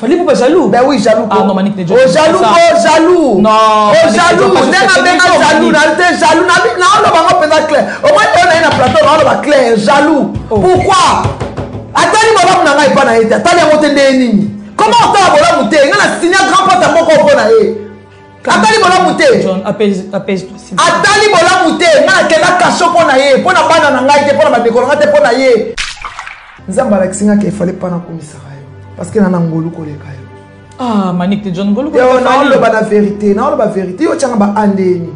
Fallait pas jaloux. Ben oui, jaloux. Ah non, Manick de John. Oh, jaloux, oh, jaloux. Non. Oh, jaloux. Jaloux. Jaloux. Non, on va clair. Au moins, on a un plateau, on va clair. Jaloux. Pourquoi? Attendez, madame, n'a pas na été. Attendez, on va te comment on t'a volé monter? On a signé un grand pote à mon corps. Attendez, on monter. John, apaise-toi. Attendez, on monter. On a quelqu'un cachot pour naïe. Pour na bande na ngaïte, pour na décoller, pour naïe. Nzamba la singa qu'il fallait pas na commissariat. Parce que na ngolu ko le kayo. Ah, Manick de John Ngolu. Non, le ba la vérité, non, la vérité. Yo tchanga ba andeni.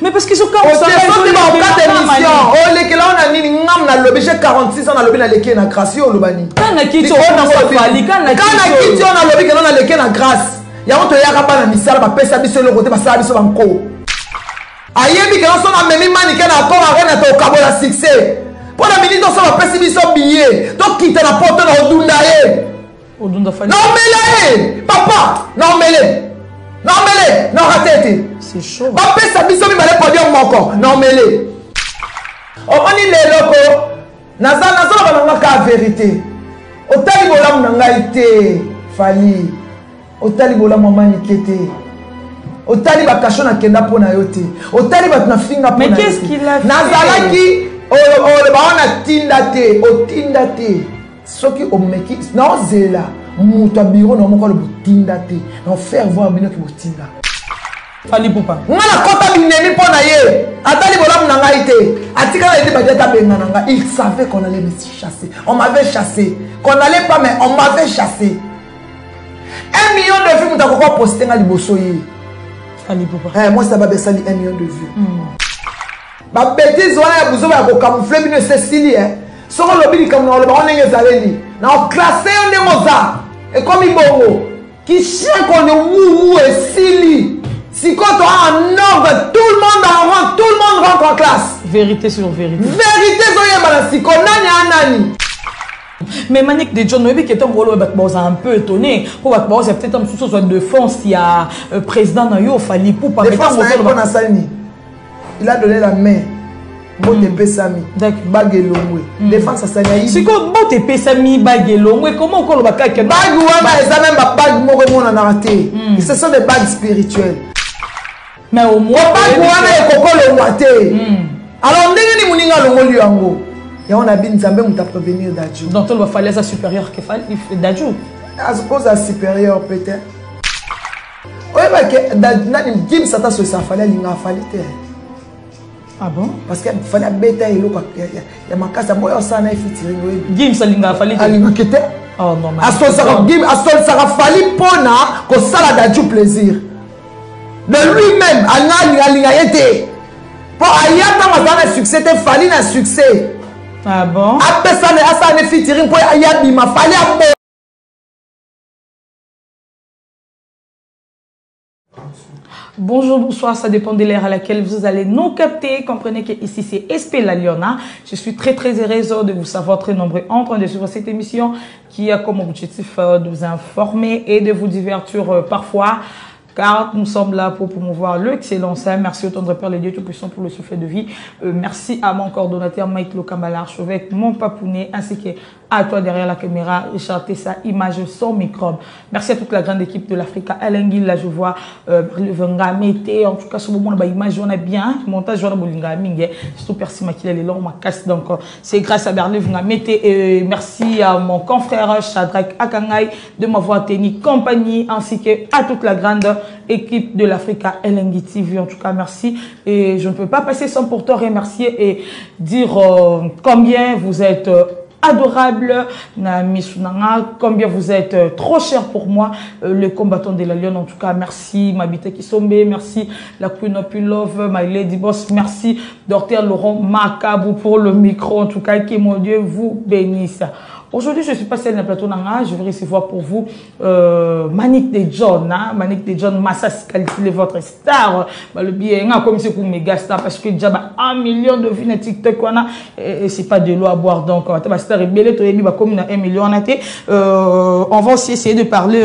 Mais parce qu'ils sont comme ça. On est en cas d'émission. Oh, les que là on a ni ngam na lobby, j'ai 46 ans na lobby na leki na grâce yo lobani. Kana kiti on a fali, kana kiti on a lobby que na leki na grâce. Ya on to ya ka na misala ba pesa biso le côté ba sa biso banko. Ayebi que on so na memi mani que na ko na to kabola succès. Pour la minute on so ba pesa biso billet. To quitter la porte na odunda ye. Odunda fali. Non mêlé. Papa, non mêlé. Non mêlé, non raté. C'est chaud. Papa ça biso mi balé podium moko. Non mêlé. O mani le loko. Nazana zo ba ka vérité. O tali bolam na ngai te. Fali. O tali bolam mama nikete. O tali ba kashona kenda pona yote. O tali ba na finga pona. Mais qu'est-ce qu'il a fait? Nazalaki o ba ona tinda te, o tinda te. Soki o meki na ozela. Muta bureau na moko le botinda te. Na faire voir bino ki botinda. Fali poupa. Ngana kota binemi pona ye. Atali bolam na ngai te. Atika na été badeta benga na ngai. Il savait qu'on allait me chasser. On m'avait chassé. Qu'on allait pas mais on m'avait chassé. 1 million de vues muta koko poster nga liboso ye. Fali poupa. Moi ça va baisser 1 million de vues. Ba bêtise wana ya buzo ba ko camoufler bino Cécilie soko lobili comme na loba onenge zaleli. Na classé on moza. Et comme ibongo qui chien qu'on ou et sili. Si quand on a un ordre, tout le monde en rentre, tout le monde rentre en classe. Vérité sur vérité. Vérité sur yeba si qu'on nani. Mais Manick de John, qui est un peu étonné. Pour c'est peut-être un souci de défense. Il y a président Nayo Fali pour pas. Il a donné la main. Bote Sami. Bagelongwe. Défense à Sani. Si quand Bote Sami Bagelongwe, comment on le baka que Bagouama, ils ont même pas bague mon en arrêté. Ce sont des bagues spirituelles. Mais au moins Bagouama et Koko le Wate. Alors ndenge ni muninga longoli yango. Et on a bien Nzambe muta prévenir Dadju. Donc il va falloir ça supérieur que Dadju. À suppose à supérieur peut-être. Oui, parce que Nani Kim Sata so ça fallait linga fallait. Ah bon? Parce qu'il fallait bêta et l'eau. Il y a ma casse à moi, ça n'a fitiri. Gim Salinga fallait. Oh non, mais. Astol Sarah fallait pona que ça la Dadju plaisir. De lui-même, Anna été. Pour Ayata Mazana succès, t'es fallu un succès. Ah bon? Après ça, ça n'a fitiri pour Ayat Bima. Fallait un Bonjour, bonsoir, ça dépend de l'ère à laquelle vous allez nous capter. Comprenez que ici c'est SP La Liona. Je suis très heureuse de vous savoir très nombreux en train de suivre cette émission qui a comme objectif de vous informer et de vous divertir parfois. Car nous sommes là pour promouvoir l'excellence. Merci au tendre Père, le Dieu Tout-Puissant pour le souffle de vie. Merci à mon coordonnateur Mike Lokambala, archevêque, mon papounet, ainsi que à toi derrière la caméra, Richard Tessa, image sans microbe. Merci à toute la grande équipe de l'Africa. Alengui, là je vois le Venga Mété. En tout cas, ce moment, bah, image, on a bien. Montage, on a Bolinga Mingue. Surtout Percy Makila, les longs, ma casse. Donc, c'est grâce à Berlin Venga Mété. Et merci à mon confrère Shadrach Akangay de m'avoir tenu compagnie, ainsi que à toute la grande équipe de l'Africa Elengui TV. En tout cas, merci. Et je ne peux pas passer sans pourtant remercier et dire combien vous êtes adorable, combien vous êtes trop cher pour moi, le combattant de la Lyon. En tout cas, merci Mabité Kisombe, merci la Queen of Love, My Lady Boss, merci Dr Laurent Macabou pour le micro. En tout cas, que mon Dieu vous bénisse. Aujourd'hui, je ne suis pas celle d'un plateau Nanga. Je vais recevoir pour vous Manick de John. Hein? Manick de John Massas, qualifié votre star. Bah, le billet, comme c'est pour méga star, parce que déjà 1 million de vues sur TikTok, et c'est pas de l'eau à boire. Donc, on va comme 1 million. On va aussi essayer de parler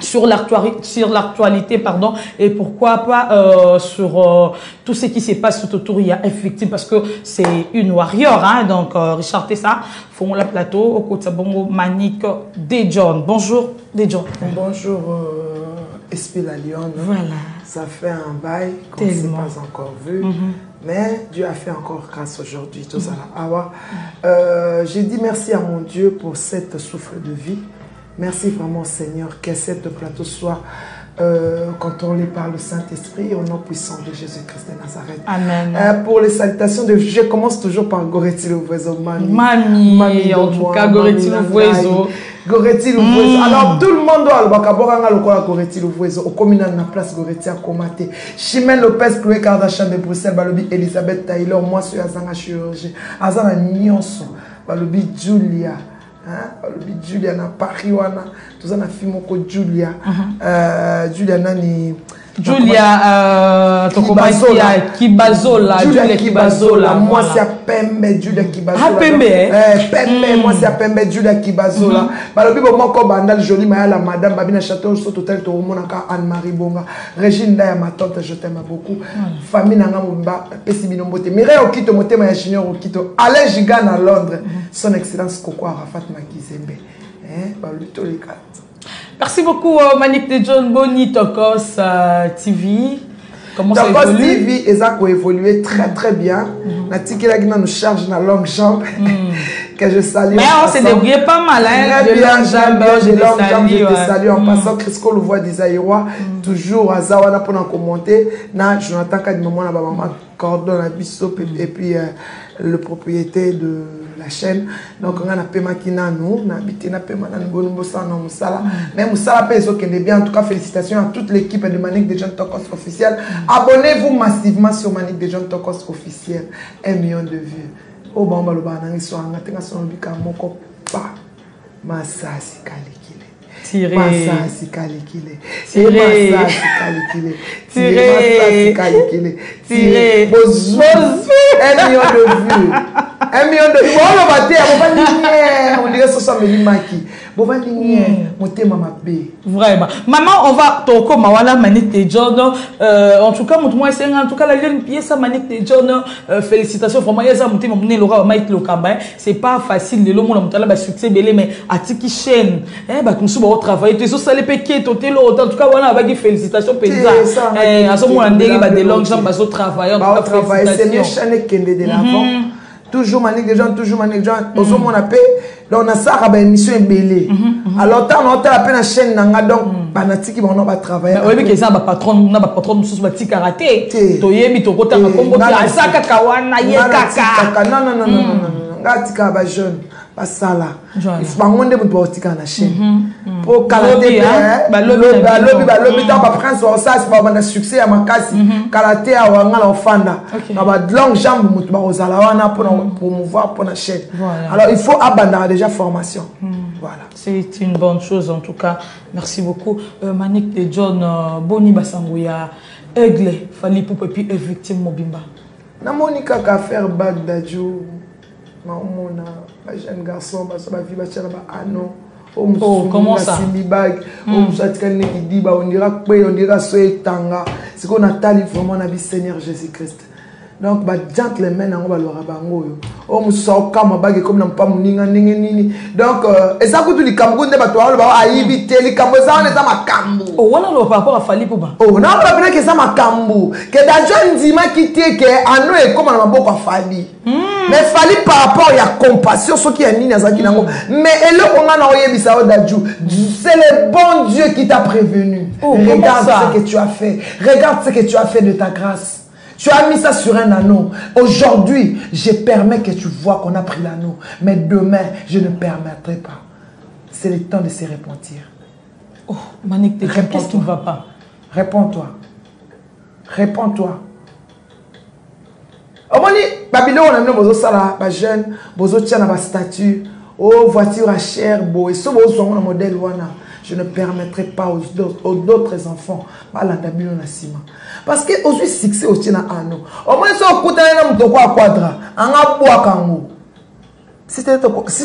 sur l'actualité, pardon, et pourquoi pas sur tout ce qui se passe tout autour. Il y a effectivement, parce que c'est une warrior, hein, donc Richard Tessa, font la plateau, au côté de Bongo Manique Dejon. Bonjour Dejon. Bonjour Esprit la Lyon. Voilà. Ça fait un bail qu'on ne s'est pas encore vu, mais Dieu a fait encore grâce aujourd'hui. Tout ça là. Alors, j'ai dit merci à mon Dieu pour cette souffle de vie. Merci vraiment Seigneur que cette plateau soit contrôlé par le Saint-Esprit au nom puissant de Jésus-Christ de Nazareth. Amen. Pour les salutations, je commence toujours par Goretti Louvoiseau. Mamie, en tout cas, Goretti Louvoiseau. Goretti Louvoiseau. Alors tout le monde doit le Goretti Louvoiseau. Au communal, na place Goretti à Komate. Chimène Lopez, Chloé Kardashian de Bruxelles, Balobi Elisabeth Taylor, moi je suis Azanga chirurgie. Azana Nyonso, Balobi Julia. Julia na Paris wana tout na film ko Julia Julia nani Julia Kibazola Julia Kibazola moi c'est Pembe Julia Kibazola Pembe moi c'est Pembe Julia Kibazola balobi bo moko bandal joli maya la madame babina château so total to mona ka Anne-Marie Bonga Régine Ndaya ma tante je t'aime beaucoup famille nanga mba pesi binombote Mireille Okito motema ya junior Okito Alain Gigan à Londres son excellence Koko Arafat Makizembe balobi to les quatre. Merci beaucoup, Manique Dejon. Boni Tokos TV. Comment ça évolue? Tokos TV, ils ont évolué très très bien. Natiki Lagina nous charge dans longue jambe. Que je salue. Mais on s'est débrouillé pas mal, hein? De longue jambe, je te salue. En passant, Crisco le voit des Aïrois. Toujours à Zawana pour en commenter. Na Jonathan Kadimamo, na Baba Cordon, na Bissop, et puis le propriétaire de la chaîne. Donc on a paiement qui n'a nous, on a habité na paiement na nous bossa na musala. Mais musala paye ce qui est bien. En tout cas félicitations à toute l'équipe de Manique Dejon Tokos officiel. Abonnez-vous massivement sur Manique Dejon Tokos officiel. 1 million de vues. Oh bon bah le banang ils sont en train son bika moko pa masasi kalikile. Tiré. Masasi kalikile. Tiré. Masasi kalikile. Tiré. Masasi kalikile. Tiré. Bozo. 1 million de vues. 1 million de vues. On va dire, on dirait 60 000 maki. Bon va dire, motema mabe. Vraiment. Maman, on va toko mawala Manique Dejon. En tout cas, moi c'est en tout cas la ligne pièce à Manique Dejon. Félicitations vraiment. Yesa motema mne Laura Mike Lokamba. C'est pas facile de l'homme motala ba succès belé mais atiki chaîne. Bah comme ça on travailler. Tu ça les péquets totelo. En tout cas voilà avec félicitations paysan. À ce moment ndenge ba de longues jambes baso travailler. Ba travailler c'est mieux chaîne kende de l'avant. Toujours Manique Dejon, toujours Manique Dejon. Ozo mon appel. Donc on a ça à émission belé. Alors tant on a appelé la chaîne nanga donc banatiki on va travailler. Oui mais que ça ba patron na ba patron mususu ba ti karaté. To yebi to kota kombo ti asaka kawana ye kaka. Non. Ngatika ba jeune. Pas ça là. Il faut monter pour tika na chaîne. Pour karaté ba lobby dans ba prince ça c'est pas un succès à ma casse. Karaté à wanga ofanda. Ba longue jambe mutu ba ozala wana pour promouvoir pour la chaîne. Alors il faut abandonner déjà formation. Voilà. C'est une bonne chose en tout cas. Merci beaucoup. Manique Dejon Boni Basangouya Aigle Fali Poupe puis victime Mobimba. Na Monica ka faire bag d'adjou. Maomona ba jeune garçon ba sa vie ba tchana ba ano. Oh comment ça? Bag. On s'atkane qui dit ba on dira soetanga. C'est qu'on a tali vraiment na vie Seigneur Jésus-Christ. Donc ba gentleman on va le rabango yo. O muso kama bag comme na pa muninga nini. Donc eza kutu li kamgo nde ba to ba ayibi teli kambo za on eza makambo. Oh wana lo par rapport à Fali Pouba. Oh na ba bena ke za makambo. Que dajo ndima kiti ke ano e comme na maboko a Fali. Mais Fali par rapport à la compassion ce qui est nini azaki nango. Mais ele on a oyebisa o daju. C'est le bon Dieu qui t'a prévenu. Regarde ce que tu as fait. Regarde ce que tu as fait de ta grâce. Tu as mis ça sur un anneau. Aujourd'hui, je permets que tu vois qu'on a pris l'anneau. Mais demain, je ne permettrai pas. C'est le temps de se repentir. Oh, Manique Dejon, qu'est-ce qui ne va pas? Réponds-toi. Réponds-toi. Au moins, Babylone, on a mis vos salas, vos jeunes, vos autres tiens, vos statues, aux voitures à chair, beau, et ce vos modèle, je ne permettrai pas aux d'autres enfants, parce que aujourd'hui succès au tien à nous. Au moins ça au côté d'un homme de quoi quadra, en aboua kango. Si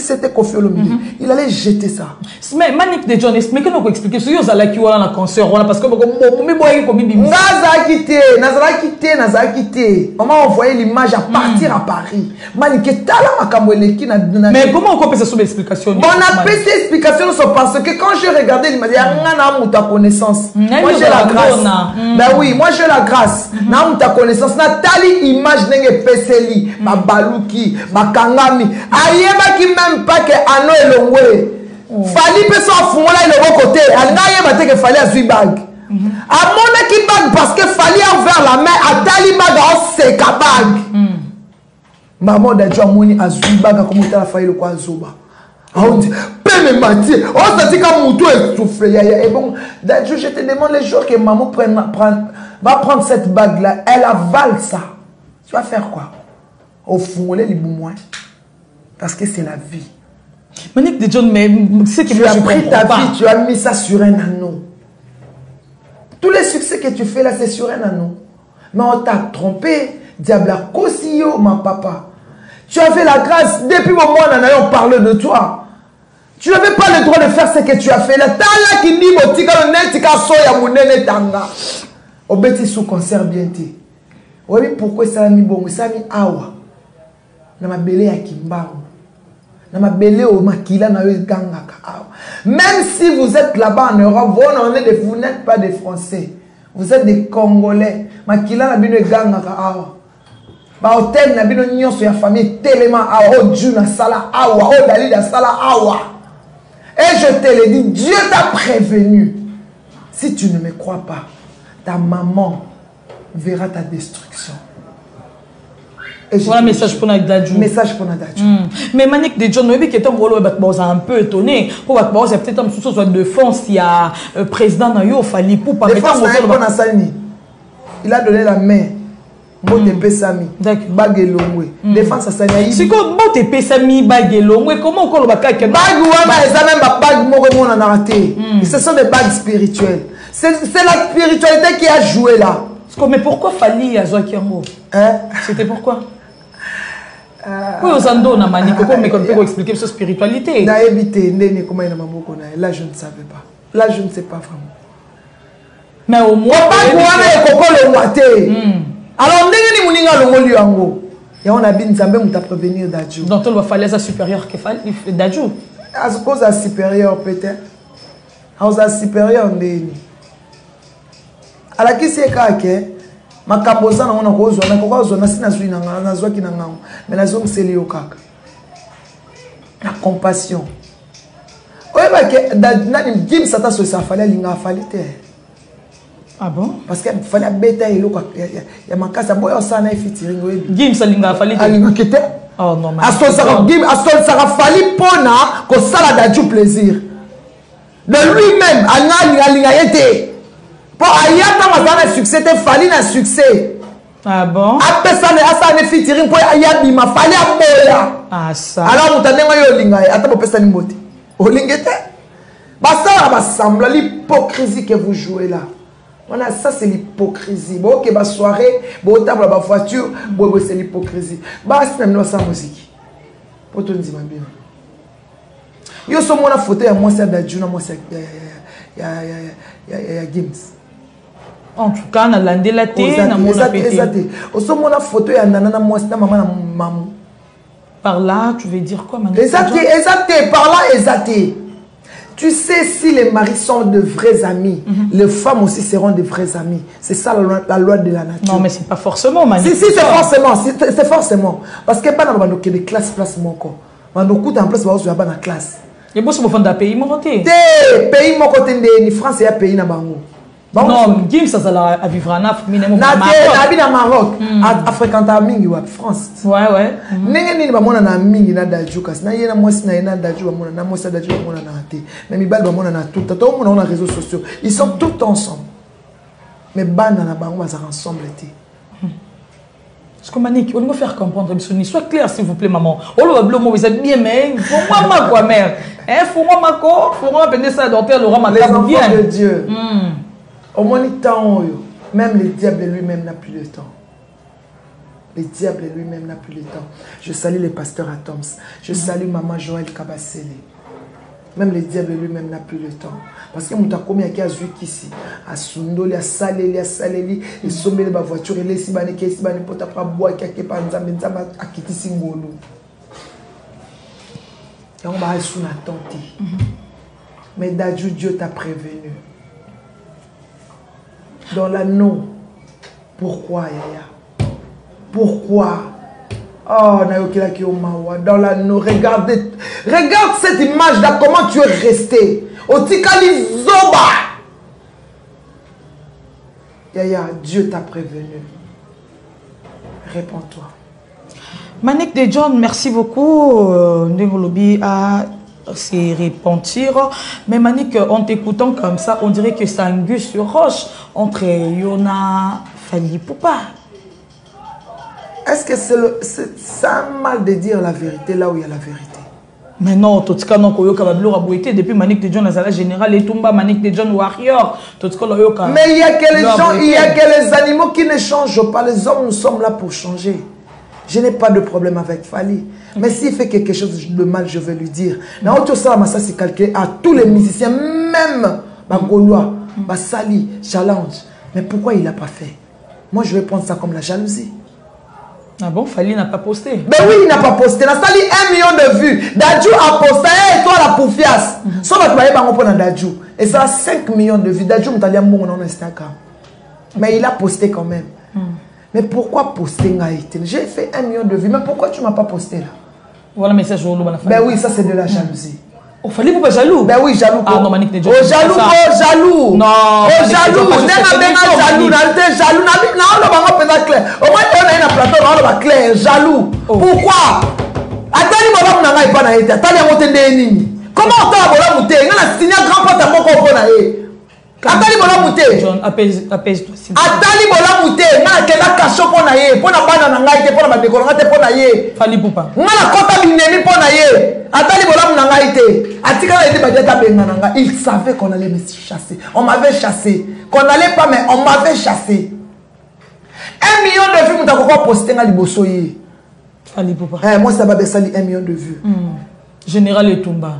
c'était Kofi Olomide, il allait jeter ça. Mais Manick de John, mais comment vous expliquer ce que vous allez quitter la concert parce que Nazara quitté. On m'a envoyé l'image à partir à Paris. Manick est mais comment on peut faire cette explication? On a fait cette explication parce que quand j'ai regardé l'image, il y a un ta connaissance. Moi j'ai la grâce. Ben oui, moi j'ai la grâce. Na ta connaissance. Nathalie image n'enge peseli, ma baluki, ma kangami. Ayeba qui même pas que Ano Elongwe. Fali peut s'en foutre là il est au côté. Alna yeba que fallait à bag. A mon qui bag parce que fallait envers la main à Tali bag en seka bag. Maman d'adjo amoni azui bag comme tu as failli le quoi zoba. On dit peut me mentir. On se dit quand mon tout est soufflé. Et bon d'adjo je te demande les jours que maman va prendre cette bague là, elle avale ça. Tu vas faire quoi? Au fond les moins. Parce que c'est la vie. Manick de John, mais c'est que tu as pris ta vie, tu as mis ça sur un anneau. Tous les succès que tu fais là, c'est sur un anneau. Mais on t'a trompé. Diabla Kosio, ma papa. Tu avais la grâce. Depuis le moment où on parlait de toi. Tu n'avais pas le droit de faire ce que tu as fait là. Tala qui dit botika le netika soya munene tanga. Obeti sous concert bien té. Oui, pourquoi ça a mis bon, ça a mis awa. Na mabele ya kimbango. Na mabele o makila na ganga ka. Même si vous êtes là-bas en Europe, vous n'êtes pas des Français. Vous êtes des Congolais. Makila na bino ganga ka awa. Ba hôtel na bino nyonso ya famille tellement awa o Juna sala awa o Dalida sala awa. Et je te le dis, Dieu t'a prévenu. Si tu ne me crois pas, ta maman verra ta destruction. Voilà, message pour Nadadjou. Message pour Nadadjou. Mais Manick de John, qui est un peu étonné. Pour c'est peut-être un sous de défense, il y a président Nayo Fali pour pas défense il a donné la main. Bote Pesami. Bagelongwe. Défense à Sani. C'est quoi Bote Pesami Bagelongwe? Comment on le baka? Bag ouama, ils ont même pas bag mon a raté. Ce sont des bagues spirituelles. C'est la spiritualité qui a joué là. Mais pourquoi Fali à Zoakiango? C'était pourquoi? Oui, aux Ando, na Manick, mais qu'on peut expliquer cette spiritualité. Là, je ne savais pas. Là, je ne sais pas vraiment. Mais au moins. Alors, on a bien dit prévenir Dadjou. Donc, il va falloir ça supérieur que Dadjou. À cause de supérieur, peut-être. À cause de supérieur, à la qui c'est que ma cabosa on a rose on a quoi on a sinazui na zwa ki na ngam mais la zone c'est lié au kaka la compassion oye ba ke nani Gims ata so ça fallait linga falite. Ah bon? Parce que fallait beta elo kwa ya makasa boyo sana ifitiring oye Gims linga falite alinga kete. Oh non mais aso ça fallait pona ko sala Dadjou plaisir de lui-même alinga yete. Pour Ayata, ma succès, t'es fallu un succès. Ah bon? Après ça, ne fit tirer pour Ayati, ma fallu à Boya. Ah ça. Alors, vous avez eu Linga, attends, vous pouvez vous dire. Au Lingete, ça va sembler l'hypocrisie que vous jouez là. Voilà, ça c'est l'hypocrisie. Bon, ok, soirée, bon, table à voiture, bon, c'est l'hypocrisie. C'est même ça musique. Pour te dire, bien. Yo, ce moment, la photo, moi, c'est Dadjou, moi, c'est Gims. En tout cas, on a landé la tête, on a mon appétit. On photo et nana moi c'est maman. Par là, tu veux dire quoi, Manick? Exacté, par là, exacté. Tu sais, si les maris sont de vrais amis, les femmes aussi seront de vrais amis. C'est ça la loi de la nature. Non, mais c'est pas forcément, Manick. Si, c'est forcément. C'est forcément. Parce que pas dans le de classe place mon corps. On coûte en place, on va dans la classe. Et bon, c'est mon fond d'un pays, mon côté. Pays, mon côté, ni France et un pays, na bango. Non, Gims, ça va vivre en Afrique, mais non, Maroc. À fréquenter à Mingi, France. Ouais. N'engagez pas mon na Mingi na Dadjou, parce que na yena moi si na yena Dadjou, na moi si Dadjou, mon na athée. Mais mi bal ba mon na tout. Tout le monde a les réseaux sociaux. Ils sont tous ensemble. Mais ban na bango va ensemble été. Parce que Manick, on va faire comprendre, sois clair s'il vous plaît, maman. Oh le bleu, vous êtes bien, mais faut moi quoi, mère. Faut moi peine ça docteur Laurent ma les enfants de Dieu. Au moins, temps, même le diable lui-même n'a plus de temps. Le diable lui-même n'a plus le temps. Je salue les pasteurs à Toms. Je salue maman Joël Kabasele. Même le diable lui-même n'a plus le temps. Parce que mon commis a vu ici, à Sundoli, à Saleli, et sommet ma voiture, et les Sibane, qui est Sibane, pour ta bois, qui a Nzamba, à Kiti Singolo. Et on va sous la tente. Mais Dadju, Dieu t'a prévenu. Dans l'anneau. Pourquoi, Yaya? Pourquoi? Oh, dans l'anneau. Regarde cette image là, comment tu es resté. Otikali Zoba. Yaya, Dieu t'a prévenu. Réponds-toi. Manik de John, merci beaucoup. Ndengolobi a se repentir. Mais Manik, en t'écoutant comme ça, on dirait que c'est un gus sur roche entre Yona Fali Poupa. Est-ce que c'est un mal de dire la vérité là où il y a la vérité? Mais non, tout ce qu'on a depuis Manik de John Nazala Général et Tumba Manik de John Warrior. Mais il y a que les gens, il y a que les animaux qui ne changent pas. Les hommes, nous sommes là pour changer. Je n'ai pas de problème avec Fali. Mais s'il fait quelque chose de mal, je vais lui dire. Dans tout ça, ça c'est calculé à tous les musiciens, même Bagolois, Basali, Challenge. Mais pourquoi il n'a pas fait? Moi, je vais prendre ça comme la jalousie. Ah bon, Fali n'a pas posté? Ben oui, il n'a pas posté. Il a sali 1 million de vues. Dadju a posté. Et toi, la poufias. Sauf que tu vas pas Dadju. Et ça a 5 millions de vues. Dadju m'a dit bon on Instagram. Mais il a posté quand même. Mais pourquoi poster Ngaïten? J'ai fait 1 million de vues. Mais pourquoi tu ne m'as pas posté là? Voilà, mais c'est jaloux. Ben oui, ça c'est de la jalousie. Oh, Fali pour pas jaloux? Ben oui, jaloux. Ah non, Manik de John. Oh, jaloux, oh, jaloux. Non. Oh, jaloux. Jaloux. Au moins, on a un plateau, on a clair. Jaloux. Pourquoi? Attendez, madame, n'a pas na été. Attendez, on t'a dit. Comment on t'a abonné mouté? On a signé un grand pote à mon compagnon. Attendez, madame, mouté. John, apaise-toi. Attendez, madame, mouté. On a quel cachot pour naïe. Pour la bande n'a été pour la décoration pour naïe. Fali Poupa. On a la côte à l'ennemi pour naïe. Attendez, madame, n'a été. Il savait qu'on allait me chasser. On m'avait chassé. Qu'on n'allait pas, mais on m'avait chassé. 1 million de vues, vous avez posté à Libosoye. Fali Poupa. Moi, ça va baisser 1 million de vues. Général et Tumba.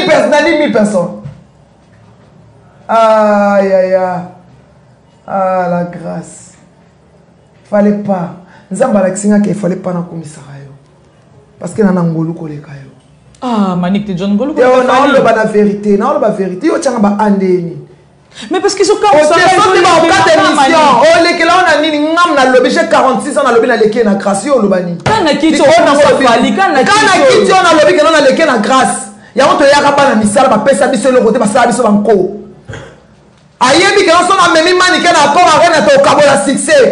Personnellement, 1000 personnes. Aïe, aïe, aïe. Ah, la grâce. Fallait pas. Nous avons dit qu'il fallait pas dans le commissariat. Parce que nous avons ngolu koleka yo. Ah, Manik de John ngolu koleka. Non, on la vérité, non, la vérité. Yo tchanga ba andeni. Mais parce que ce cas on s'est sorti dans 4 émissions. Oh, les là on a ni ngam na lobby, j'ai 46 ans na lobby na leki na grâce yo lobani. Kana kiti on a Fali, kana kiti on a lobby que on a leki na grâce. Ya on to ya ka na misala ba pesa biso le côté ba sala biso banko. Ayebi que on a memi mani que na encore arena to kabola succès.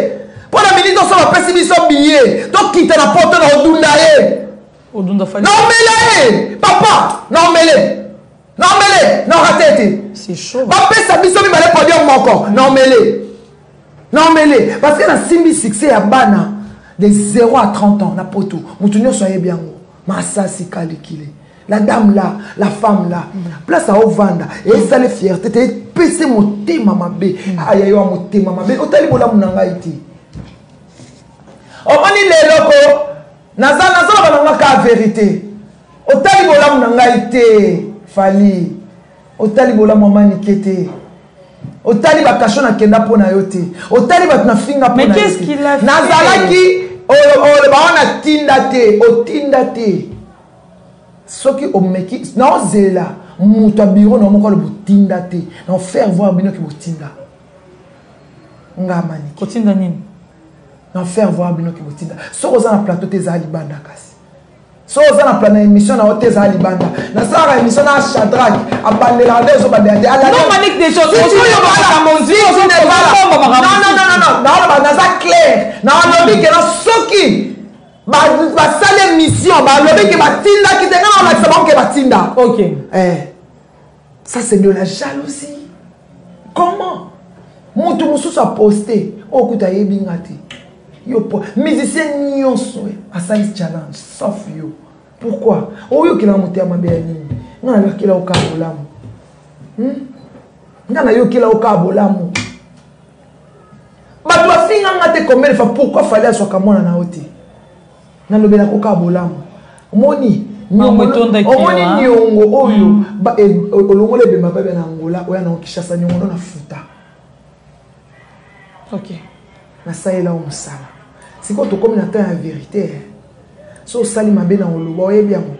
Pour la minute on va passer biso billet. Donc quitter la porte na odunda ye. Odunda Fali. Non mele papa, non mele. Non mele, non raté. C'est chaud. Papa ça biso mi balé podium encore. Non mele. Non mele parce que na simbi succès ya bana de 0 à 30 ans na poto. Mutunyo soyez bien. Massa si kalikile. La dame là, la femme là, place à Ovanda, et ça les fierté, t'es PC mon thé maman B, aïe aïe mon thé maman B, au tali bola munanga iti. O mani les locaux, naza bananga ka vérité. Au tali bola munanga iti, Fali. Au tali bola maman nikete. Au tali ba kashona kenda pona yote. Au tali ba tuna finga pona. Mais qu'est-ce qu'il a fait? Nazalaki, le baona tindate, o tindate. Soki omeki na ozela muta biro na moko le botinda te na faire voir bino ki botinda ngamani kotinda nini na faire voir bino ki botinda so oza na plateau te za libanda kasi so oza na plan émission na hotel za libanda na sara émission na Shadrach abandela ndezo bandela ala non manik des choses ozo yo ba monzi ozo ne ba non na ba za clair na lobi ke na soki basale mission balobi ke batinda ki te ngana la sabon ke batinda. OK. Ça c'est de la jalousie. Comment? Mutu mususu a posté okuta yebi ngati. Yo musicien nyonso a size challenge sauf yo. Pourquoi? Oyo ki na mutu ya mabe ya nini? Ngana yo ki la okabolamu. Ngana yo ki la okabolamu. Batu afinga te combien de fois pourquoi fallait soit comme moi na oti. Na lobela ko ka bolamu. Moni omoni nyongo oyo ba olongole be mababe na Angola oya na Kinshasa nyongo na futa. OK. Na saela o musala. Siko to comme na temps la vérité. So sali mabe na oloba oyebi yango.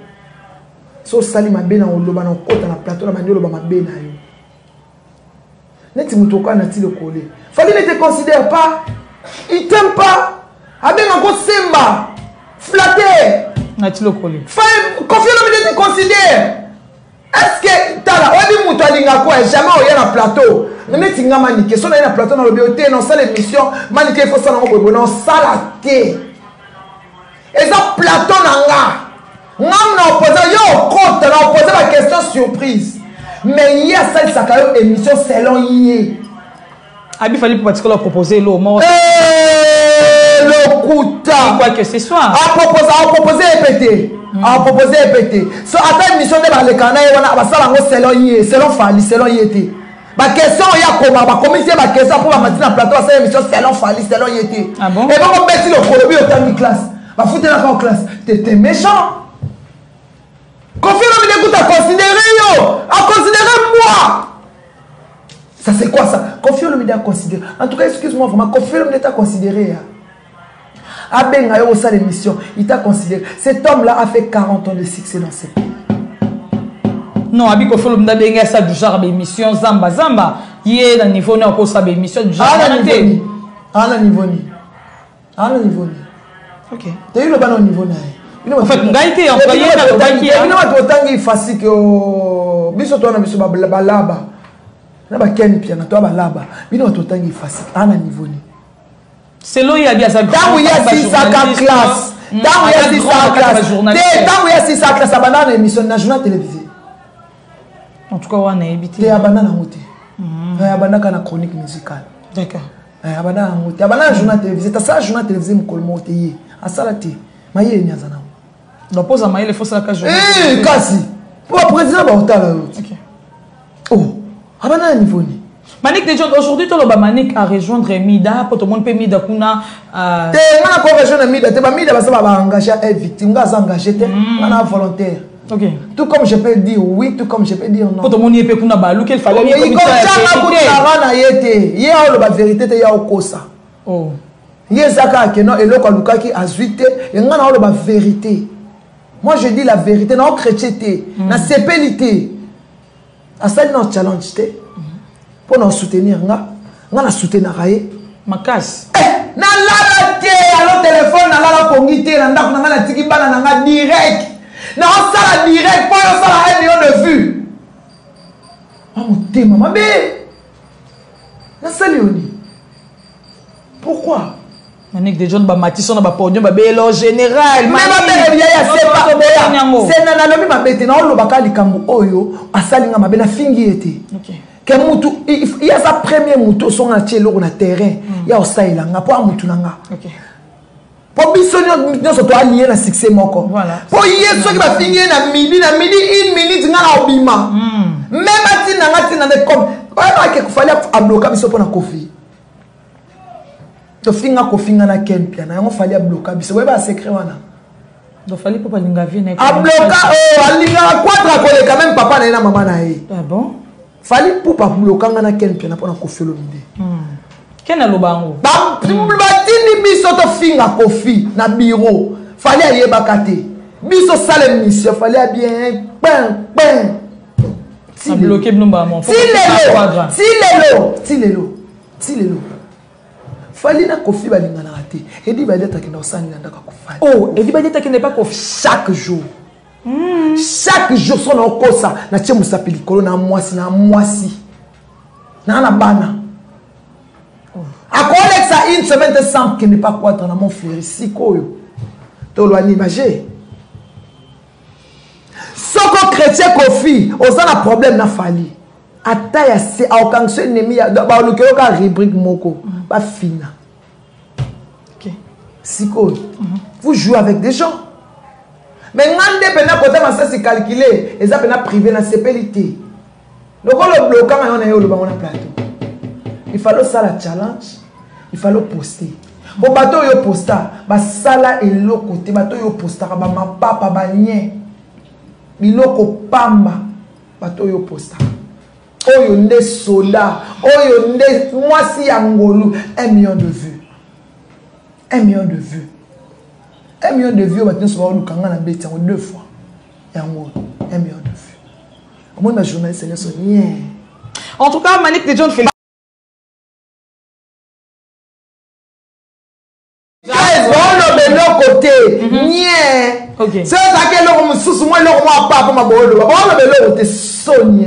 So sali mabe na oloba na kota na plateau na mandelo ba mabe na yo. Neti mutoka na ti le collé. Fallait ne te considère pas. Il t'aime pas. Avec un gros semba. Flatté. Na ti le collé. Fallait confier le te considère. Est-ce que tala obi muto alinga quoi jamais oya na plateau. Neti nga manike so na na plateau na lobioté non ça l'émission manike il faut ça na bobo non ça la té. Et ça plateau na nga. Ngam na opposer yo compte na opposer la question surprise. Mais il y a ça quand même émission selon yé. Abi fallait pour particulier proposer l'eau mort. Le couta. Quoi que ce soit. A proposer répéter. A proposer répéter. So attends émission de le canal wana ba sala ngo selon yé, selon Fali, selon yété. Ba question ya koma ba commission ba question pour ba matin en plateau ça émission selon Fali, selon yété. Ah bon? Et bon mettre le colobi au temps de classe. Ba foutre la en classe. T'es méchant. Confie le m'écoute à considérer yo, à considérer moi. Ça c'est quoi ça? Confie le à considérer. En tout cas, excuse-moi vraiment, confie le à considérer. Abenga yo ça l'émission, il t'a considéré. Cet homme-là a fait 40 ans de succès dans ce pays. Non, abi confie le benga ça du genre d'émission zamba zamba. Yé na niveau na ko ça d'émission du genre. À la niveau ni. OK. T'as eu le bon niveau na. En fait, ngaïté employé na totangi. Il n'a pas totangi facile que biso to na biso balaba. Na ba ken pia na to balaba. Il n'a pas totangi facile à la niveau ni. C'est là il y a bien ça. Dans il y a 6 classe. Dans il y a 6 classe. Dans il y a 6 classe à banane émission na journal télévisé. En tout cas, on a évité. T'es à banane en route. À banane kana chronique musicale. D'accord. À banane en route. À banane journal télévisé. T'as ça journal télévisé mon colmo teye. À ça la té. Maye ni azana. Donc pose à Maïle, il faut ça que je. Eh, kasi. Pour le président ba hôtel. OK. Oh, à banane niveau ni. Manik déjà aujourd'hui tout le bas Manik a rejoindre Mida pour tout le monde peut Mida kuna te ngana ko rejoindre Mida te ba Mida ba ça ba engager être victime ngasa engager te ngana volontaire. OK. Tout comme je peux dire oui, tout comme je peux dire non. Pour tout le monde peut kuna ba lu qu'il fallait bien comme ça kuna na yete. Ye a le vérité te ya okosa. Oh. Ye zaka ke non eloko lukaki azuite et ngana le ba vérité. Moi je dis la vérité na chrétienté, na sépélité. À ça non challenge te. Pour nous soutenir, nous allons soutenir. Ma casse. Na la té, alors téléphone, na la congité, na la tiki bana na direct. Na ça direct, pour ça la 1 million de vues. Maman té, maman bé. Na salioni. Pourquoi? Manik de John ba Matisson ba podium ba bélo général. Mais ma belle ya c'est pas c'est na lobi ma bête na lo bakali kambu oyo asalinga ma bena fingi été. OK. Il y a sa première moto son entier sur le terrain. Il y a aussi là, pour un moto nanga. OK. Pour bisonner nous sommes alliés na succès moko. Voilà. Pour hier ceux qui va finir na midi 1 minute na obima. Même ati na comme pas que fallait bloquer biso pour na kofi. To finga kofinga na kempia na ngo fallait bloquer biso. Ouais ba secret wana. Donc fallait pas linga vie na. A bloquer oh alinga quadra coller quand même papa na maman na ye. Ah bon? Fallait pour pas bloquer na kempia na pour na kofi lo mide. Kena lobango. Ba tini biso to finga kofi na bureau. Fallait yeba kate. Biso sale mission fallait bien pen. A bloquer blumba mon. Tilelo. Fallait na kofi balinga na raté. Et dit ba deta kina osani na ndaka kofali. Oh, et dit ba deta kina pas kofi chaque jour. Chaque jour son okosa na tie musapili kolo na mwasi. Na bana. A collègue ça une semaine de sang qui n'est pas quoi dans mon frère si koyo. To lo animager. Soko chrétien kofi, oza na problème na fali. Ata ya se a okanso ennemi ya ba lo ke ka rubrique moko ba fina. OK. Si koyo. Vous jouez avec des gens. Mais ngande pena côté ma c'est calculé, et ça pena privé na sépélité. Donc on le bloquant on a eu le banc na plateau. Il fallait ça la challenge. Il fallait poster. Bo bato yo posta ba sala eloko te bato yo posta ba mapapa ba nye biloko pamba bato yo posta oyo nde soda oyo nde mwasi ya ngolu 1 million de vues 1 million de vues 1 million de vues bato so ba lukanga na beti yango 2 fois yango 1 million de vues au moins ma journaliste ne so nie. En tout cas Malik de John fait côté nie OK c'est ça que l'homme sous moi l'homme pas pour ma bolo ba belo côté sonnie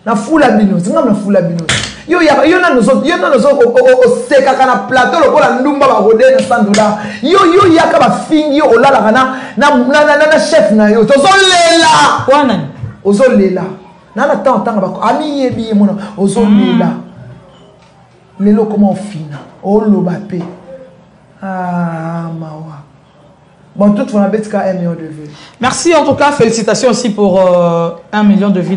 na fula bino singa na fula bino yo na nous au seka kana plateau le kola ndumba ba rodé na $100 yo yaka ba fingi o la kana na chef na yo tozo lela wana ozo lela na tanga ba ami yebi mona ozo lela lelo comment fina o lo ba pe ah mawa. Bon, tout le monde a 1 million de vues. Merci en tout cas, félicitations aussi pour 1 million de vues.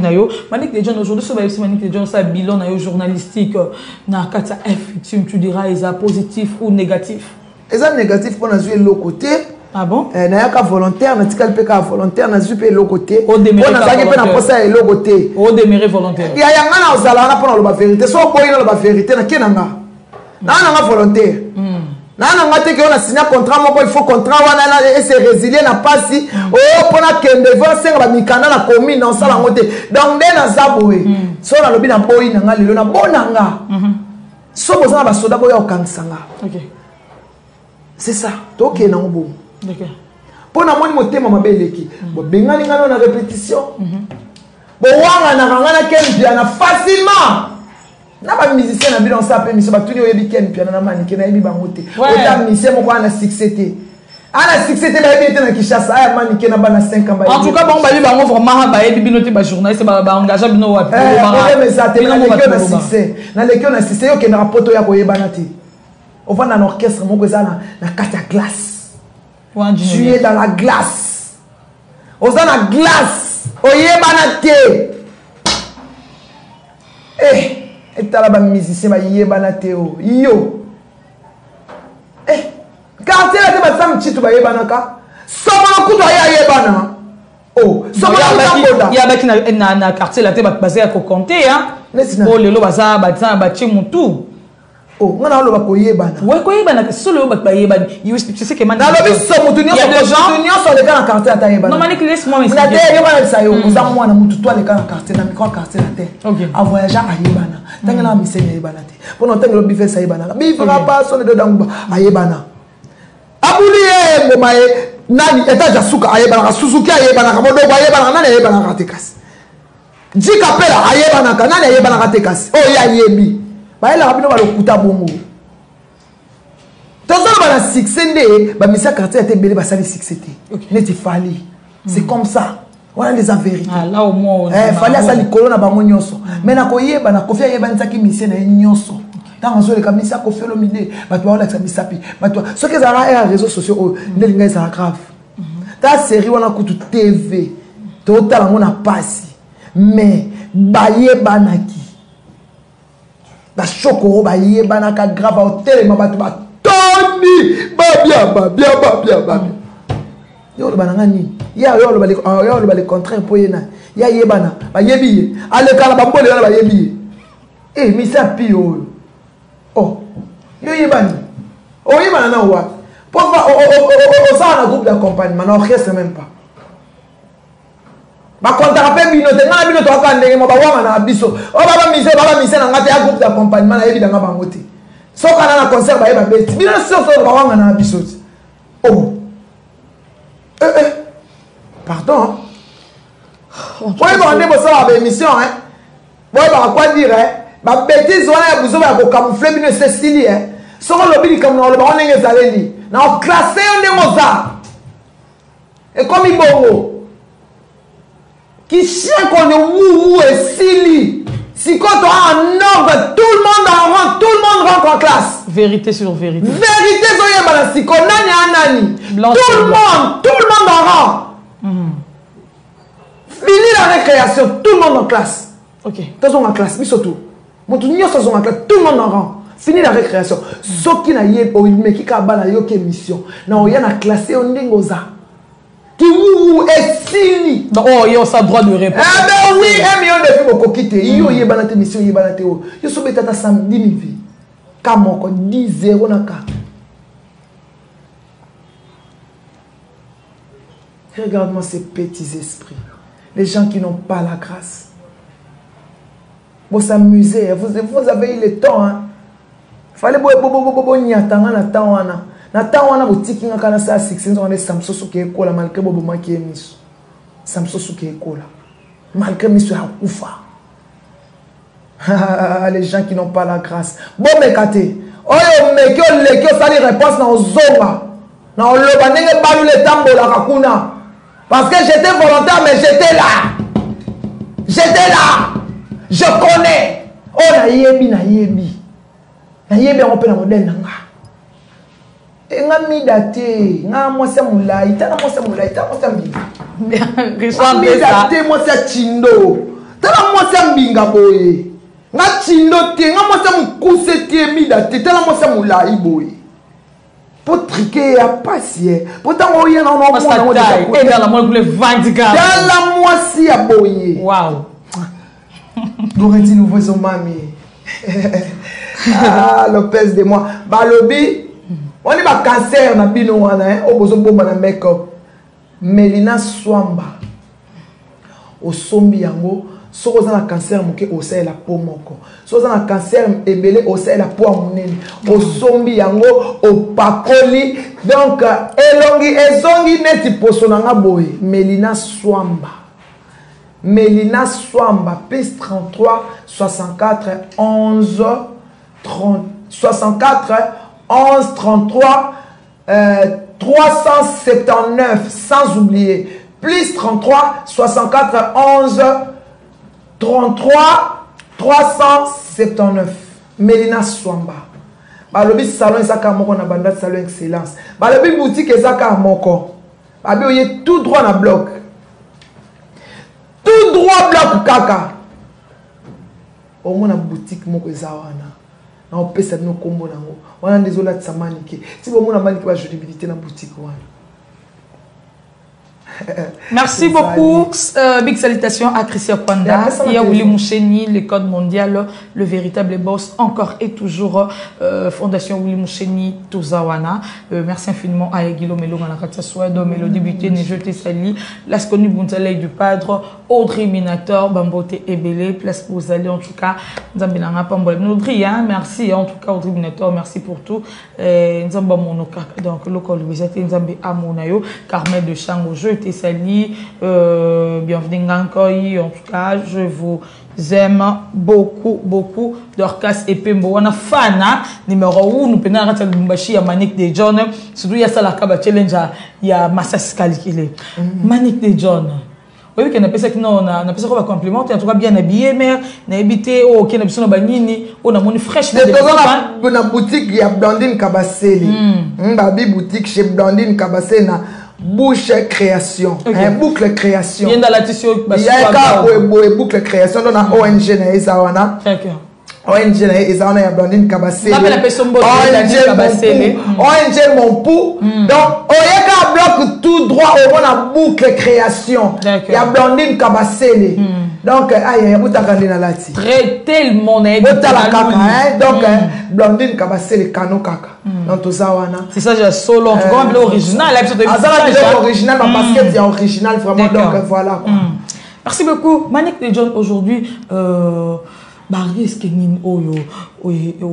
Malik de John, aujourd'hui, ce Malik de John, c'est un bilan journalistique. Na kata F, tu diras, est-ce positif ou négatif? Est-ce négatif pour nous jouer de l'autre côté? Ah bon? Na yaka volontaire, na tikal peka volontaire, na jouer de l'autre côté. Au demeuré volontaire. Au demeuré volontaire. Il y a un an, on a pour la vérité. Soit pour la vérité, na kenanga. Na nga volontaire. Nana ngate que on a signé contrat moko il faut contrat wana et se résilier na pasi oh pona kende va senga ba mikanda na commune na sala ngote donc dès na zaboé so na lobi na boyi na nga lelo na bonanga so bozana ba soda boya okansanga. OK c'est ça toke na ngo. OK pona moni motema mabeleki bo bengani ngano na répétition bo wanga na ngana kempi na facilement. Na ba musicien na bilon sa pe mission ba tuni oyebi ken piano na manike na yebi bangote ota musicien moko ana succès ana succès ba yebi te na Kinshasa aya manike na bana 5 ans ba en tout cas bon ba yebi bango vraiment ba yebi binote ba journaliste ba engagé bino wapi ba mais ça te na leki na succès na leki na succès yo ke na rapporto ya ko yebana te on va dans orchestre moko za na carte à glace tu es dans la glace oza na glace oyebana te et t'as la musicien ba yebana teo yo quartier la te ba sam chitu ba yebana ka soma kuto ya yebana oh soma kuto ya baki na quartier la te ba basé ko compter hein oh lelo baza ba tsa ba chimutu oh ngana lo ba ko yebana ouais ko yebana solo ba yebana you sais que maintenant na lo bi so mutu nyonso le kana quartier ta yebana non Malik laisse-moi me na te yebana sa yo uza mwana mutu toi le kana quartier na micro quartier la te a voyager a yebana tangela misenya yebana te pona tangelo bife sa yebana bifera pas son de danguba a yebana abuliye ngoma e nani eta jasuka a yebana Suzuki a yebana ka bodo a yebana nani a yebana ka te kasi jikapela a yebana ka nani a yebana ka te kasi oh ya yebi ba ela bino ba lokuta bongo tozo ba na succès nde ba misa quartier te belé ba sali succès te neti fali c'est comme ça. Voilà les vérités. Ah là au moins fallait ça likolo na bango nyonso. Mais na koyeba na kofia yeba ntaki mission na nyonso. Tant zo le kamisa kofia lo mide, bato ba la misapi. Bato ce que ça a réseaux sociaux ndelinga ça grave. Ta série wana kutu TV. Total ngo na pasi. Mais bayeba naki. Ba chokoro bayeba na ka grave hotel ma bato ba Tony ba bien. Yo bana ngani ya yo le bali contraire pour yena ya yebana ba yebi ale kala ba mbole ba yebi mi sa pio oh yo yebani o yebana na wa pour o ça na groupe d'accompagnement na orchestre même pas ba konta pe bino te na bino to ka ndenge mo ba wanga na biso o baba mise na ngate ya groupe d'accompagnement na yebi danga bangote so kana na concert ba yeba beti bino so ba wanga na biso oh pardon. Oui, on est pour ça avec émission, hein. Oui, bah quoi dire, hein. Bah bêtise, on a besoin de camoufler, mais c'est stylé, hein. Sur le lobby comme on est allé, on a classé on est Mozart. Et comme il bongo, qui chien qu'on est wou et stylé. Si quand on a un ordre, tout le monde en rentre, tout le monde rentre en classe. Vérité sur vérité. Vérité sur yeba si qu'on nani. Tout le monde en rentre. Fini la récréation, tout le monde en classe. OK. Tous sont en classe, mais surtout. Tout le monde en rang. Fini la récréation. Ce qui n'a yé, mais qui a bala yo émission. Na oya na classé on dingoza. Qui ou est fini. Oh, yo ça droit de réponse. Ah ben oui, 1 million de filles beaucoup quitter. Yo yé bala émission, yé bala théo. Yo so betata samedi mi. Kamoko 10-0 na ka. Regarde-moi ces petits esprits. Les gens qui n'ont pas la grâce. Vous s'amuser, vous avez eu le temps, hein. Fallait n'y attendre na temps wana. Na temps wana boutique nga kana sa 16 on est Samsosu qui ekola malgré bobo maki emiso. Samsosu qui ekola. Malgré miso ya kufa. Les gens qui n'ont pas la grâce. Bon mekate. Oyo meki o leki o sali réponse na ozonga. Na oloba ndenge balu le tambola kakuna. Parce que j'étais volontaire mais j'étais là. J'étais là. Je connais. Oh na yebi na yebi. Na yebi on peut la modèle nanga. Et nga midate, nga mwasa mulai, tana mwasa mulai, tana mwasa mbinga. Richard midate mwasa chindo. Tana mwasa mbinga boye. Nga chindo te, nga mwasa mkuse te midate, tana mwasa mulai boye. Pour triquer à passer. Pourtant on y a non non. Et dans la moelle pour les 20 gars. Dans la moitié à boye. Waouh. Goretti nous voit son mamie. Ah, Lopez de moi. Balobi, on est pas cancer na bino wana hein, au besoin bomba na make-up. Melina Swamba. Au sombi yango, so oza na cancer moke osai la peau moko. So oza na cancer ebele osai la peau monene. Au sombi yango au pakoli. Donc elongi ezongi neti poso nanga boy. Melina Swamba. Melina Swamba, plus 33 64 11 30 64 11 33 379 sans oublier plus 33 64 11 33 379 Melina Swamba. Balobi salon ezaka moko na banda salon excellence. Balobi boutique ezaka moko. Babi oye tout droit na bloc. Tout droit bloc kaka. Au moins la boutique moko ezawana. Na opesa no kombo nango. Wana désolé de samanike. Si bon mona manike ba jolibilité na boutique wana. Merci beaucoup. Big salutations à Christian Kwanda. Il y a Willy Moucheni, le code mondial, le véritable boss, encore et toujours Fondation Willy Moucheni, Tozawana. Merci infiniment à Guillaume Melo, Manakata Swado, Mélodie Buté, Nejeté Sali, Lasconi Buntalei du Padre, Audrey Minator, Bambote Ebele, Place aux allées en tout cas. Nzambelanga Pambole. Audrey, merci en tout cas, Audrey Minator, merci pour tout. Nzamba Monoka, donc, local, vous êtes Nzambe Amonayo, Carmel de Chango, je t'ai sali, bienvenue Ngankoi, en tout cas, je vous aime beaucoup, beaucoup. Dorcas et Pembo, on a fan, numéro 1, nous prenons un Lumbashi, il y a Manic de John, surtout il y a ça la Kaba Challenge, il y a Massas calculé. Manic de John. Oui, qu'on appelle ça que non, on appelle ça qu'on va complimenter, en tout cas bien habillé, mais on a habité, oh, qui a besoin de banini, on a mon fraîche. Dans la boutique, il y a Blandine Kabasseli. Babi boutique chez Blandine Kabasseli. Bouche création, okay. Boucle création. Il y a une boucle création dans la ONG na Ezawana. ONG na Ezawana ya Blandine Kabasseli. ONG mon pou. Donc on y a bloc tout droit au moins la boucle création. Il y a Blandine Kabasseli. Donc aïe boutaka na lati. Traiter le monde. Donc Blandine Kabasseli kano kaka. C'est ça, j'ai solo. En tout cas, l'original. L'original, parce que c'est original, vraiment. Donc voilà. Merci beaucoup. Manic de John, aujourd'hui, Barris Kenin Oyo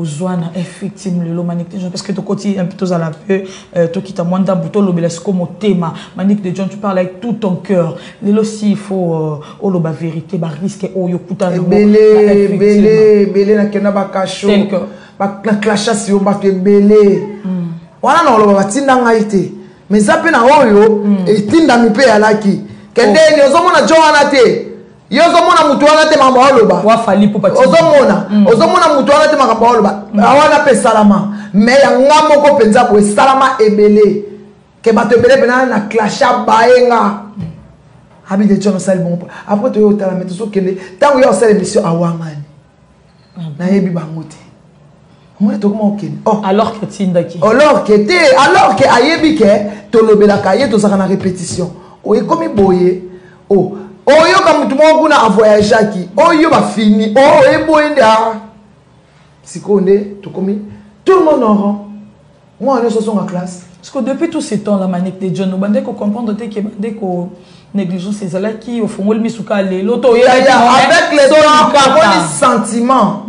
Joana, effectivement, le Manic de John, parce que tu côté un peu à la peu, tu quittes à moins d'un bouton, l'obélisque comme thème. Manic de John, tu parles avec tout ton cœur. Les aussi, il faut la vérité, Barris Oyo Kuta. Belé, na kenaba kacho. La clash si on bat belé. Wana na lo batinda ngaite. Mais zape na oyo etinda mipe ya laki. Kende ni ozomona Joana te. Yozomona mutu wana te mamba oloba. Wa fali po pati. Ozomona mutu wana te mamba oloba. Awana pe salama. Mais ya ngamoko penza po salama ebele. Ke bato ebele pena na clasha baenga. Abi de John sal bon. Après to yo tala meto so kende. Tango yo sal émission awangani. Na yebi bangote. Moi to comment okende. Oh, alors que tindaki. Alors que ayebi ke to lobela kaye to saka na répétition. Oye komi boye. Oh, oyo ka mutu mo kuna a voyager ki. Oyo ba fini. Oh, e boyenda. Sikonde to komi tout le monde en rang. Moi on est sur en classe. Parce que depuis tout ce temps la Manic de John, on va comprendre que dès qu'on négligence ces là qui au fond le misuka les l'auto avec les temps on sentiment.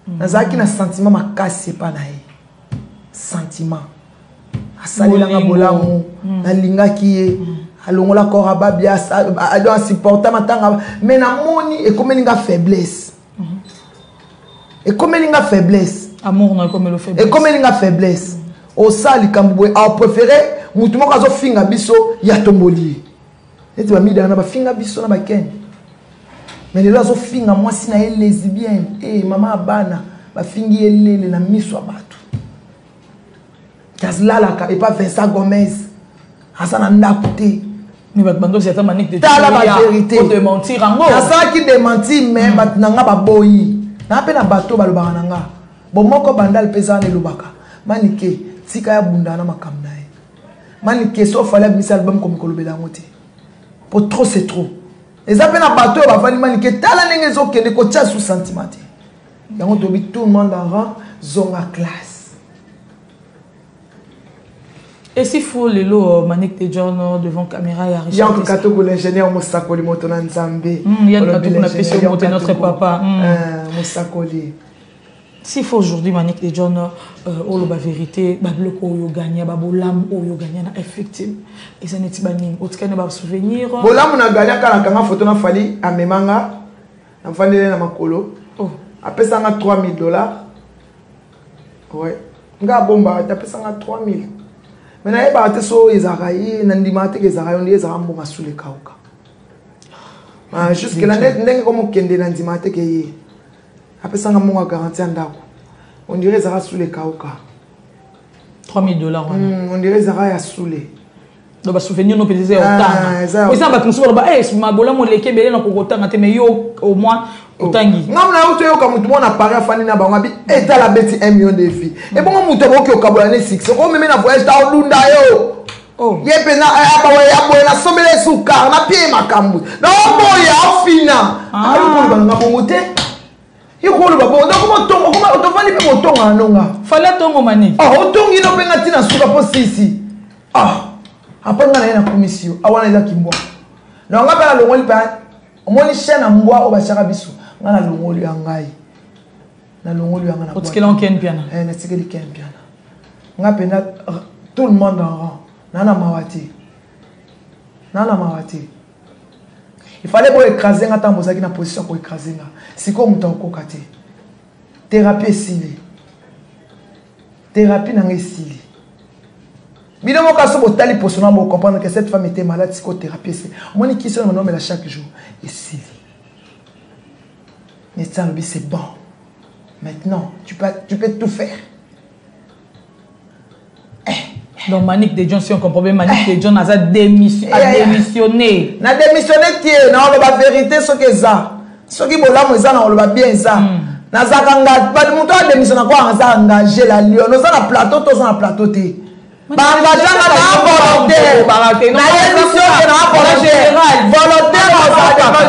Nazaki na sentiment makasi pas na ye. Sentiment. Asali la bolamu na linga ki alongola koraba bia ado supporter matanga mais na moni et comme linga faiblesse. Et comme linga faiblesse. Amour non comme le faiblesse. Et comme linga faiblesse. Au sali kambwe a préféré mutu moko azo finga biso ya tomboli. Eti ba mida na ba finga biso na ba ken. Mais les azo finga moi si na elle lesbienne eh mama abana ba fingi elele na miso abatu. Kazlala ka et pas Vincent Gomez. Hasana ndakute. Mais bando c'est ta Manic de John. La vérité. Pour te mentir en gros. Ça qui démentit mais batnanga ba boyi. Na pe na bato ba lobaka nanga. Bon moko bandal pesa ne lobaka. Manike tika ya bunda na makamna e. Manike so fallait mis album comme kolobela ngote. Pour trop c'est trop. Les appels à bateau ba fali manike tala ndenge zo kende ko tia sous sentiment. Yango tobi tout le monde en rang zonga classe. Et s'il faut le lot Manic de John devant caméra et il y a un Katoko l'ingénieur Moussakoli Motona Nzambe. Il y a un Katoko na pesi monter notre papa. Moussakoli. S'il faut aujourd'hui Manic de John au la vérité ba bloc oyo gagner ba bolam oyo gagner na effective et ça n'est pas nini otika ne ba souvenir bolam na gagner kala kanga photo na fali amemanga na fandele na makolo apesa nga $3000 ouais nga bomba apesa nga 3000 mais na eba te so ezarayi na ndima te ezarayi on ezara mbonga sule kauka jusque là ndenge comme kende na ndima te ke ye apesa nga mbonga garantie ndako on dirait ezara sule kauka $3000 on dirait ezara ya sule donc ba souvenir no peut-être autant oui ça va tout ba eh ma bola mo leke belé na kokotanga te mais yo au moins otangi ngamna uto yo ka mutu mona pari afani na bango bi eta la beti 1 million de vies et bon mutu ko ki okabola ne 6 ko même na voyage ta olunda yo oh ye pena aba ya boye na sombele suka na pie makambu na boye afina ayo ko ba ngabongo te yo ko lo ba bon donc mo tongo ko ma to fani pe mo tonga nonga fallait tongo mani otongi no penga tina suka po sisi après nga na commission awana eza kimbo na nga ba longoli pa omoni chaîne mbwa o ba chaka biso nga na longoli yangai na longoli yanga na kwa tikela ken piana na tikeli ken piana nga pena tout le monde en rang nana mawati il fallait pour écraser nga tamboza ki na position pour écraser nga siko muta okoka te thérapie sili thérapie na ngesili. Bino mo kaso botali posona mo comprendre que cette femme était malade psychothérapie c'est moi ni qui sonne mon homme là chaque jour et si mais ça c'est bon maintenant tu peux tout faire donc Manic de John si on comprend bien Manic de John a démissionné na démissionné qui na on la vérité ce que ça ce qui bola mo ça na on le bien ça na zakanga ba muto a démissionné quoi on ça engagé la lion on ça na plateau to ça na plateau té volontaire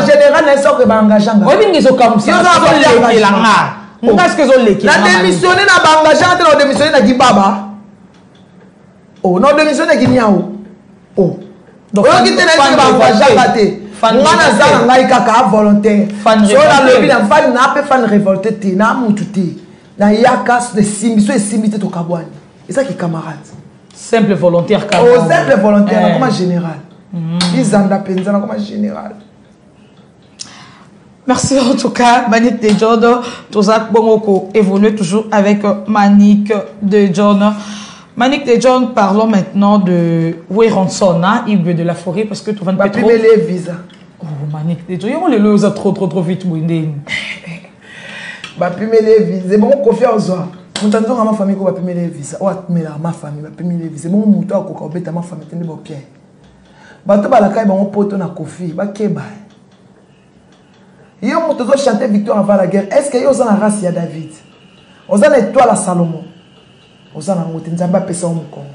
général n'est pas que bangageant oui mais ils ont comme ça qu'est-ce que ils ont l'équipe na démissionné na bangageant na démissionné na Gibaba oh non démissionné qui niao oh donc on qui tenait bangageant té ngana za ngai kaka volontaire so la lebi na fan na pe fan révolté té na mutu té na yakas de simbiso et simbité to kabwani et ça qui camarade simple volontaire oh simple volontaire comme général ils en appellent comme général. Merci en tout cas Manic de John Tozak Bongoko évolue toujours avec Manic de John. Manic de John, parlons maintenant de Weronson, il veut de la forêt parce que tu vas pas trop les visa. Oh Manic de John, on les lose trop vite Windé. Ba pimer les visa, bon confiance toi. Mutanzo ma famille ko ba pimer les visa. Wa mela ma famille ba pimer les visa. Bon muto ko obeta ma famille tende bo bien. Bato ba la kai ba mo poto na kofi, ba keba. Yo muto zo chanter victoire avant la guerre. Est-ce que yo za na race ya David? Aux a étoile à Salomon. Aux a nangote nzamba pesa au Congo.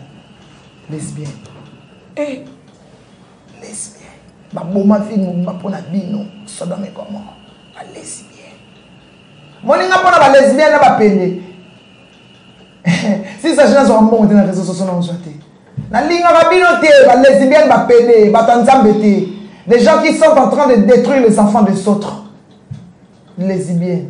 Lesbienne. Eh. Lesbienne. Ba boma fi ngumba pona bino. Sodome comment. Ba lesbienne. Moninga pona ba lesbienne na ba pende. Si ça je n'ai bon dans les réseaux sociaux non jeté. Na linga ba bino te ba lesbienne ba pende, ba tanzambe te. Des gens qui sont en train de détruire les enfants des autres. Lesbiennes.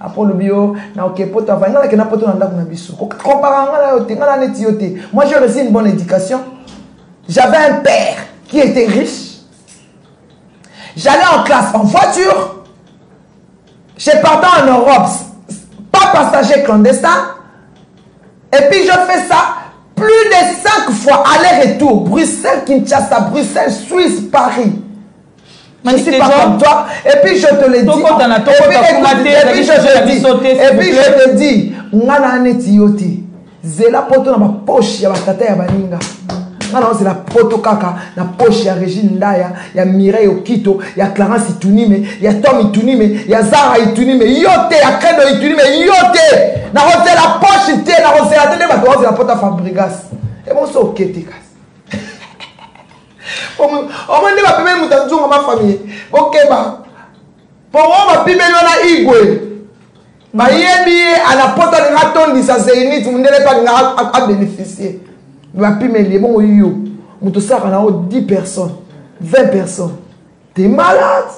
Après le bio, na ok poto va ngala kena poto na ndako na biso. Comparant ngala yote ngala neti yote. Moi j'ai reçu une bonne éducation. J'avais un père qui était riche. J'allais en classe en voiture. Je partais en Europe, pas passager clandestin. Et puis je fais ça plus de 5 fois aller-retour. Bruxelles, Kinshasa, Bruxelles, Suisse, Paris. Je ne suis pas comme toi. Et puis je te le dis. Et puis je te dis. Ngana neti yote. Zela poto na ma poche ya batata ya baninga. Ngana c'est la poto kaka na poche ya Régine Ndaya, ya Mireille Okito, ya Clarence Itunime, ya Tom Itunime, ya Zara Itunime, yote ya Credo Itunime, yote. Na rote la poche te na rote la télé bato la poto Fabrigas. Et bon so okete kas. Au moins, ne va pas même dans ma famille. Ok, bah. Pour moi, ma pibe na igwe. Ma yebi à la porte de raton di sa zénith, vous n'allez pas à bénéficier. Ma pibe les bon yo. Muto ça na 10 personnes, 20 personnes. T'es malade.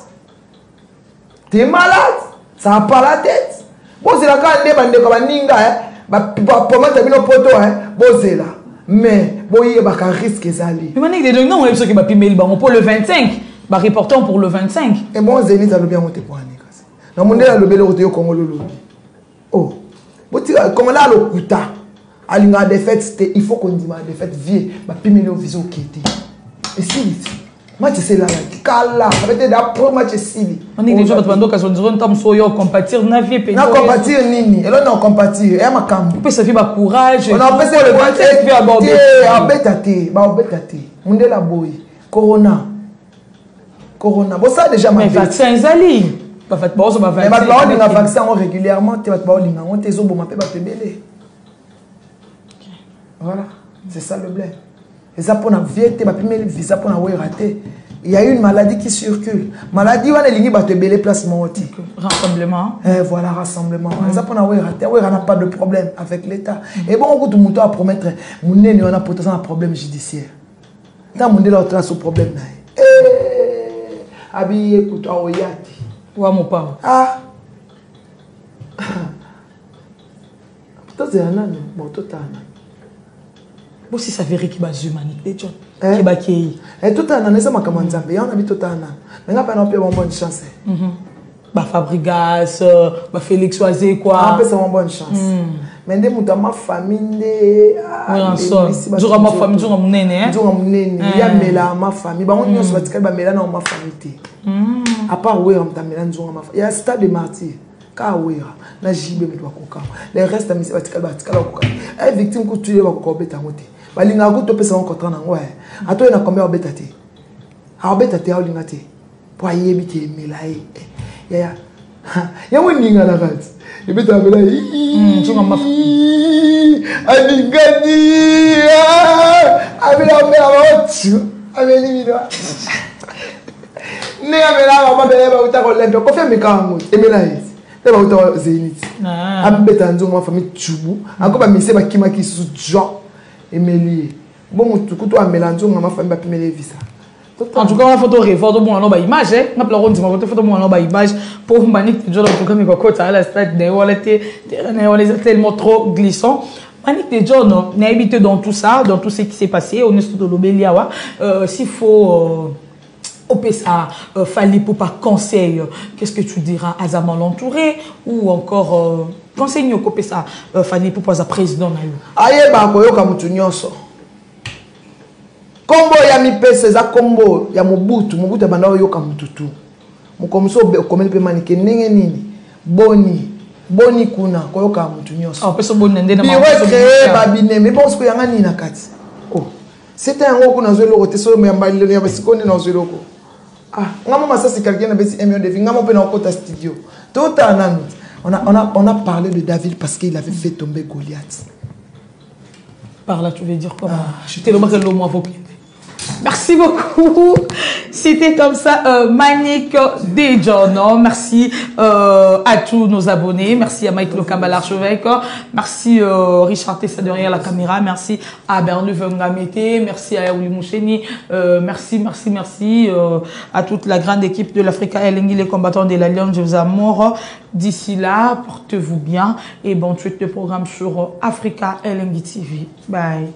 T'es malade. Ça a pas la tête. Bon, c'est la quand on bande comme ninga hein. Pour moi, t'as mis nos poteaux hein. Bon, c'est là. Mais bon, il y a un risque ezali. Mais manique de non, on est qui va pimer pour le 25. Bah reportons pour le 25. Et bon, Zénith a le bien monté pour un négocier. Dans mon a le bel au Congo le lobby. Oh, comme là le kuta. À l'une des fêtes, il faut qu'on dise ma défaite vie. Ma pimer le vision qui était. Et si match c'est là, kala, avec des pro match si. Manique de gens pendant qu'elles ont dit on t'aime soyo compatir na vie pédé. Na compatir nini? Et là non compatir. Et ma camp. Peut ça fait ba courage. On a fait le 25 vie aborder. Abetate, ba abetate. Monde la boy. Corona. Corona. Bon ça déjà mais vaccin zali. Pas fait pas ça va vaccin. Mais ba on a vaccin régulièrement, tu vas pas linga, on te zo bon mapé ba pebele. Voilà, c'est ça le blé. Et ça pour la vieille, ma première visa pour la raté. Il y a une maladie qui circule. Maladie, on a ligné ba te belé placement aussi. Rassemblement. Voilà, rassemblement. Et ça pour la raté, on n'a pas de problème avec l'État. Et bon, on peut tout à promettre, mon nez, on a potentiellement un problème judiciaire. Tant mon nez, on a ce problème là. Habillé pour toi, oyati. Ouais, mon père. Ah. Putain, c'est un an, bon, tout un an. Bon, si ça verrait qu'il va humanité, des gens. Qui va qui et tout un an, c'est ma commande. On a mis tout un an. Mais on a pas une bonne chance. Bah Fabrigas, bah Félix Oisé quoi. On a une bonne chance. Mais dès que ma famille, oui, en somme. Jour à ma famille, jour à mon néné. Jour à mon néné. Il y a Mela ma famille. Bah on y a ce que bah Mela dans ma famille. À part ouais, on t'a Mela jour à ma famille. Il y a stade de martyr. Car ouais, na jibe me doit koka. Les restes amis c'est batikala koka. Et victime ko tuer ba ko beta ngote. Balinga ko to pesa on contrat na ngwa. Ato na combien obeta te. A obeta te a linga te. Po ayebi te Mela ya. Ya woninga la rat. Et beta Mela tu m'as Adigadi. Abela Mela tu. Abeli bidwa. Ne Mela ba bela ba uta ko lembe ko fe me ka ngo. Mela et bah autant Zénith. Abeta nzo ma famille Tchubu. Encore ba mise ba kimaki sous Jean Emily. Bon tout coup toi mélange ma famille ba pimele visa. En tout cas on photo réfort bon on ba image hein. On pleurer on dit ma photo bon on ba image pour manique de en tout cas mais quoi ça la stade de on était tellement trop glissant. Manique de John on est habité dans tout ça, dans tout ce qui s'est passé on est sur le Beliawa s'il faut Opesa fallait pour pas conseil, qu'est-ce que tu diras à Zaman l'entouré ou encore conseil Opesa fallait pour pas président na yo. Aye ba ko yo ka mutu nyonso. Kombo ya mi pesa za kombo ya Mobutu banda yo ka mutu tu. Mukomso be komene pe manike ndenge nini. Boni kuna ko yo ka mutu nyonso. Ah pesa boni ndena ma. Bi créer ba bineme pense ko yanga nini na kati. Oh. C'était un gros kuna zelo rote so me mbali ya basikone na zelo ko. Ah, ngamo masasi quelqu'un na besi emion de vie ngamo pe na kota studio. Tout en an. On a parlé de David parce qu'il avait fait tomber Goliath. Par là, tu veux dire comment? Merci beaucoup. C'était comme ça, Manique Dejono. Merci à tous nos abonnés. Merci à Mike Lokamba l'archevêque. Merci Richard Tessa derrière la caméra. Merci à Bernard Vengamete. Merci à Yaouli Moucheni. Merci à toute la grande équipe de l'Africa Elengi, les combattants de l'Alliance. Je vous amour. D'ici là, portez-vous bien et bon suite de programme sur Africa Elengi TV. Bye.